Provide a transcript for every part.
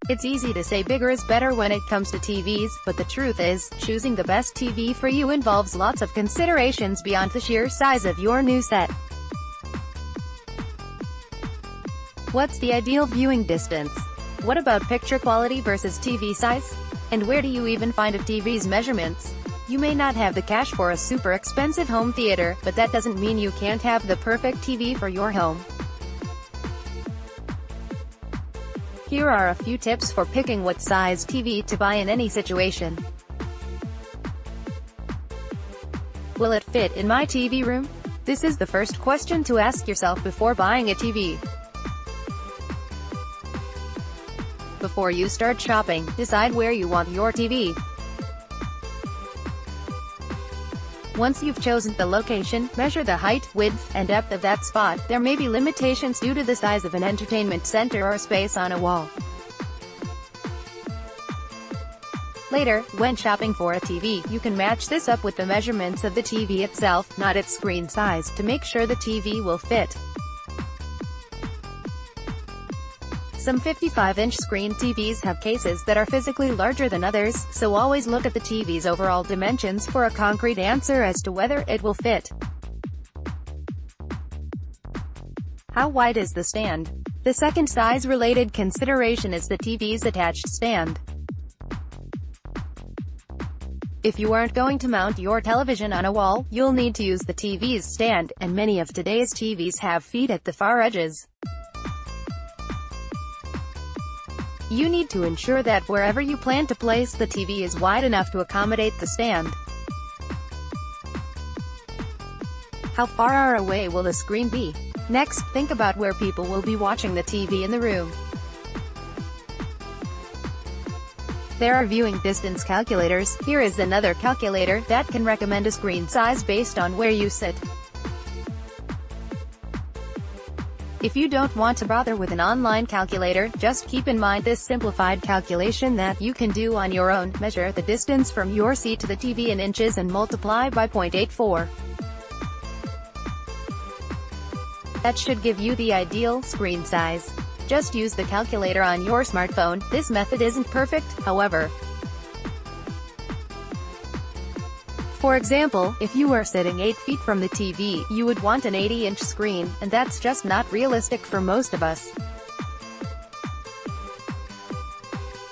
It's easy to say bigger is better when it comes to TVs, but the truth is, choosing the best TV for you involves lots of considerations beyond the sheer size of your new set. What's the ideal viewing distance? What about picture quality versus TV size? And where do you even find a TV's measurements? You may not have the cash for a super expensive home theater, but that doesn't mean you can't have the perfect TV for your home. Here are a few tips for picking what size TV to buy in any situation. Will it fit in my TV room? This is the first question to ask yourself before buying a TV. Before you start shopping, decide where you want your TV. Once you've chosen the location, measure the height, width, and depth of that spot. There may be limitations due to the size of an entertainment center or space on a wall. Later, when shopping for a TV, you can match this up with the measurements of the TV itself, not its screen size, to make sure the TV will fit. Some 55-inch screen TVs have cases that are physically larger than others, so always look at the TV's overall dimensions for a concrete answer as to whether it will fit. How wide is the stand? The second size-related consideration is the TV's attached stand. If you aren't going to mount your television on a wall, you'll need to use the TV's stand, and many of today's TVs have feet at the far edges. You need to ensure that wherever you plan to place the TV is wide enough to accommodate the stand. How far away will the screen be? Next, think about where people will be watching the TV in the room. There are viewing distance calculators. Here is another calculator that can recommend a screen size based on where you sit. If you don't want to bother with an online calculator, just keep in mind this simplified calculation that you can do on your own. Measure the distance from your seat to the TV in inches and multiply by 0.84. That should give you the ideal screen size. Just use the calculator on your smartphone. This method isn't perfect, however. For example, if you are sitting 8 feet from the TV, you would want an 80-inch screen, and that's just not realistic for most of us.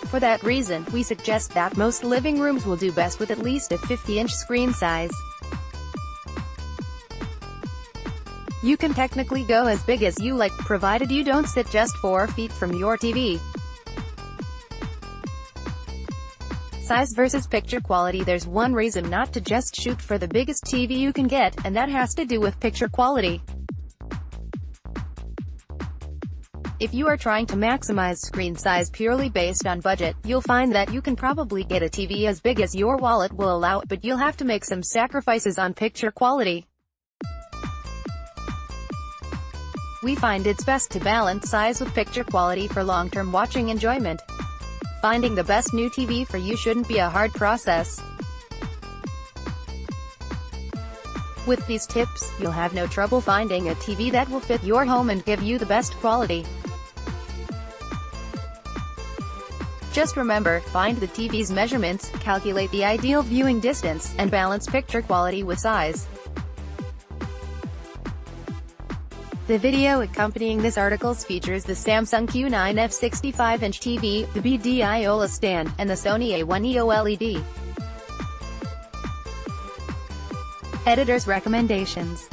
For that reason, we suggest that most living rooms will do best with at least a 50-inch screen size. You can technically go as big as you like, provided you don't sit just 4 feet from your TV. Size versus picture quality. There's one reason not to just shoot for the biggest TV you can get, and that has to do with picture quality. If you are trying to maximize screen size purely based on budget, you'll find that you can probably get a TV as big as your wallet will allow, but you'll have to make some sacrifices on picture quality. We find it's best to balance size with picture quality for long-term watching enjoyment. Finding the best new TV for you shouldn't be a hard process. With these tips, you'll have no trouble finding a TV that will fit your home and give you the best quality. Just remember, find the TV's measurements, calculate the ideal viewing distance, and balance picture quality with size. The video accompanying this article features the Samsung Q9F 65-inch TV, the BD IOLA stand, and the Sony A1 EO LED. Editor's recommendations.